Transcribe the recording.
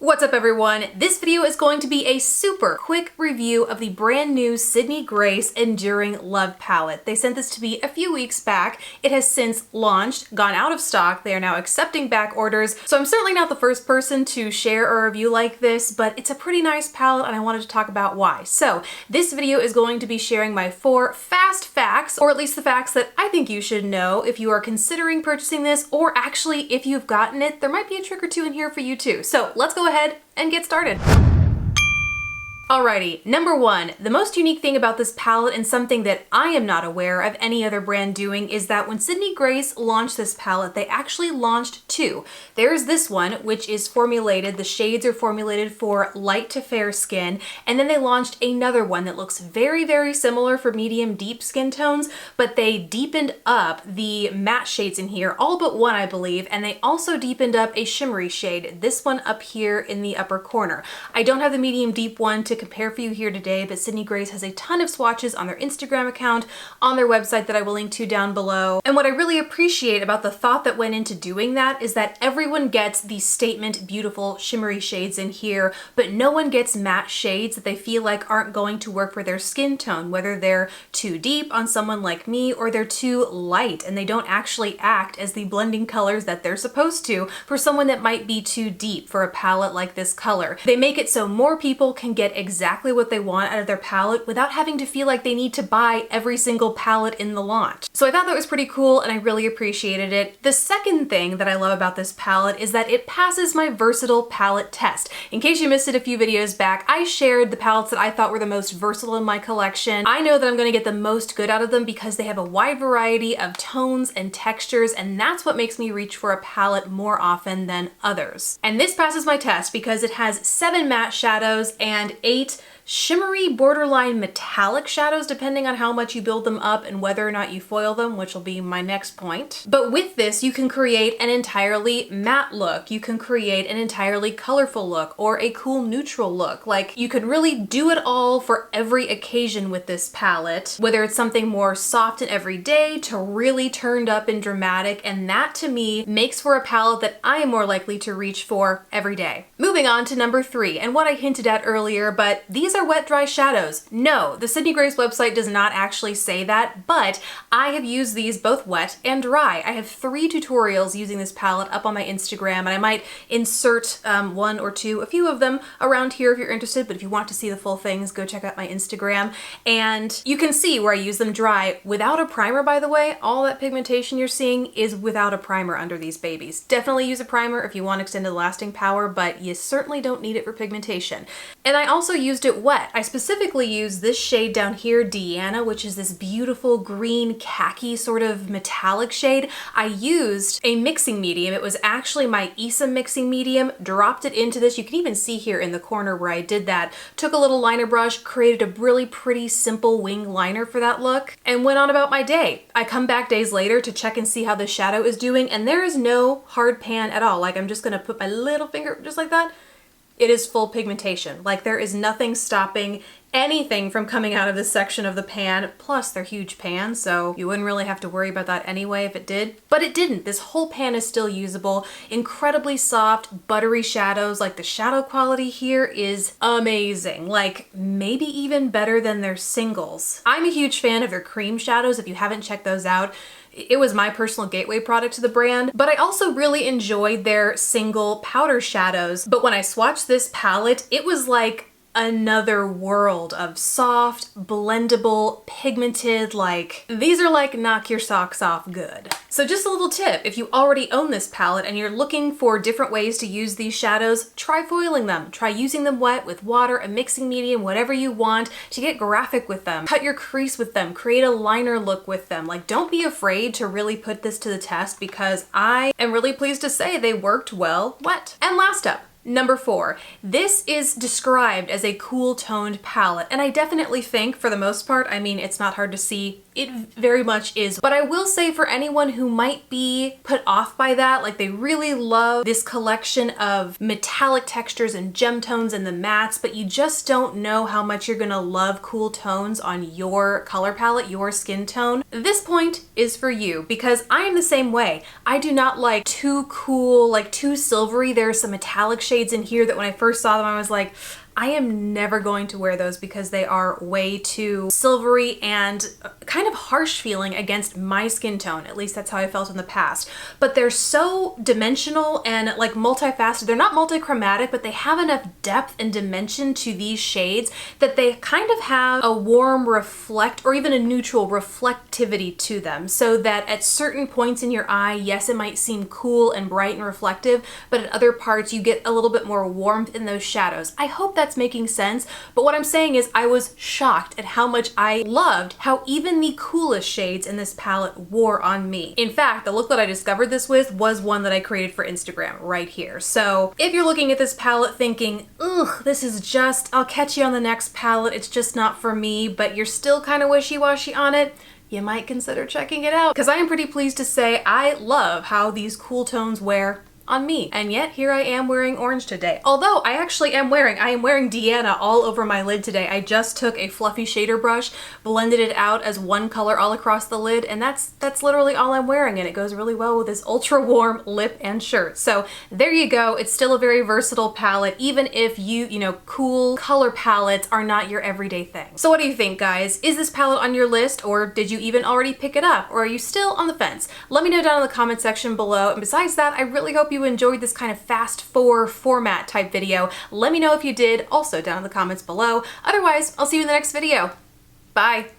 What's up everyone? This video is going to be a super quick review of the brand new Sydney Grace Enduring Love palette. They sent this to me a few weeks back. It has since launched, gone out of stock. They are now accepting back orders. So I'm certainly not the first person to share a review like this, but it's a pretty nice palette and I wanted to talk about why. So this video is going to be sharing my 4 fast facts, or at least the facts that I think you should know if you are considering purchasing this, or actually if you've gotten it, there might be a trick or two in here for you too. So let's go ahead and get started. Alrighty, number 1, the most unique thing about this palette and something that I am not aware of any other brand doing is that when Sydney Grace launched this palette, they actually launched 2. There's this one, which is formulated, the shades are formulated for light to fair skin, and then they launched another one that looks very, very similar for medium deep skin tones, but they deepened up the matte shades in here, all but one I believe, and they also deepened up a shimmery shade, this one up here in the upper corner. I don't have the medium deep one to compare for you here today, but Sydney Grace has a ton of swatches on their Instagram account, on their website that I will link to down below. And what I really appreciate about the thought that went into doing that is that everyone gets these statement, beautiful, shimmery shades in here, but no one gets matte shades that they feel like aren't going to work for their skin tone, whether they're too deep on someone like me or they're too light and they don't actually act as the blending colors that they're supposed to for someone that might be too deep for a palette like this color. They make it so more people can get exactly what they want out of their palette without having to feel like they need to buy every single palette in the launch. So I thought that was pretty cool and I really appreciated it. The second thing that I love about this palette is that it passes my versatile palette test. In case you missed it a few videos back, I shared the palettes that I thought were the most versatile in my collection. I know that I'm going to get the most good out of them because they have a wide variety of tones and textures, and that's what makes me reach for a palette more often than others. And this passes my test because it has 7 matte shadows and 8 shimmery borderline metallic shadows depending on how much you build them up and whether or not you foil them, which will be my next point. But with this, you can create an entirely matte look. You can create an entirely colorful look or a cool neutral look. Like, you could really do it all for every occasion with this palette, whether it's something more soft and everyday to really turned up and dramatic, and that to me makes for a palette that I am more likely to reach for every day. Moving on to number 3, and what I hinted at earlier, but these are wet dry shadows. No, the Sydney Grace website does not actually say that, but I have used these both wet and dry. I have 3 tutorials using this palette up on my Instagram, and I might insert 1 or 2, a few of them around here if you're interested, but if you want to see the full things, go check out my Instagram. And you can see where I use them dry without a primer, by the way. All that pigmentation you're seeing is without a primer under these babies. Definitely use a primer if you want extended lasting power, but you certainly don't need it for pigmentation. And I also used it wet. I specifically used this shade down here, Deanna, which is this beautiful green khaki sort of metallic shade. I used a mixing medium. It was actually my Issa mixing medium, dropped it into this. You can even see here in the corner where I did that. Took a little liner brush, created a really pretty simple wing liner for that look, and went on about my day. I come back days later to check and see how the shadow is doing, and there is no hard pan at all. Like, I'm just gonna put my little finger just like that. It is full pigmentation. Like, there is nothing stopping anything from coming out of this section of the pan. Plus, they're huge pans, so you wouldn't really have to worry about that anyway if it did. But it didn't. This whole pan is still usable. Incredibly soft, buttery shadows. Like, the shadow quality here is amazing. Like, maybe even better than their singles. I'm a huge fan of their cream shadows. If you haven't checked those out, it was my personal gateway product to the brand, but I also really enjoyed their single powder shadows. But when I swatched this palette, it was like another world of soft, blendable, pigmented, like, these are like knock your socks off good. So just a little tip, if you already own this palette and you're looking for different ways to use these shadows, try foiling them. Try using them wet with water, a mixing medium, whatever you want to get graphic with them. Cut your crease with them, create a liner look with them. Like, don't be afraid to really put this to the test because I am really pleased to say they worked well wet. And last up, number 4, this is described as a cool toned palette, and I definitely think for the most part, I mean, it's not hard to see It very much is. But I will say for anyone who might be put off by that, like they really love this collection of metallic textures and gem tones and the mattes, but you just don't know how much you're gonna love cool tones on your color palette, your skin tone, this point is for you, because I am the same way. I do not like too cool, like too silvery. There are some metallic shades in here that when I first saw them, I was like, I am never going to wear those because they are way too silvery and kind of harsh feeling against my skin tone. At least that's how I felt in the past. But they're so dimensional and like multifaceted. They're not multichromatic, but they have enough depth and dimension to these shades that they kind of have a warm reflect or even a neutral reflectivity to them, so that at certain points in your eye, yes, it might seem cool and bright and reflective, but at other parts you get a little bit more warmth in those shadows. I hope that's making sense, but what I'm saying is I was shocked at how much I loved how even the coolest shades in this palette wore on me. In fact, the look that I discovered this with was one that I created for Instagram right here. So if you're looking at this palette thinking, ugh, this is just, I'll catch you on the next palette, it's just not for me, but you're still kind of wishy-washy on it, you might consider checking it out. Because I am pretty pleased to say I love how these cool tones wear on me. And yet here I am wearing orange today. Although I actually am wearing Deanna all over my lid today. I just took a fluffy shader brush, blended it out as one color all across the lid, and that's literally all I'm wearing, and it goes really well with this ultra warm lip and shirt. So there you go. It's still a very versatile palette, even if you know, cool color palettes are not your everyday thing. So what do you think, guys? Is this palette on your list, or did you even already pick it up, or are you still on the fence? Let me know down in the comment section below. And besides that, I really hope you enjoyed this kind of fast four format type video. Let me know if you did, also down in the comments below. Otherwise, I'll see you in the next video. Bye.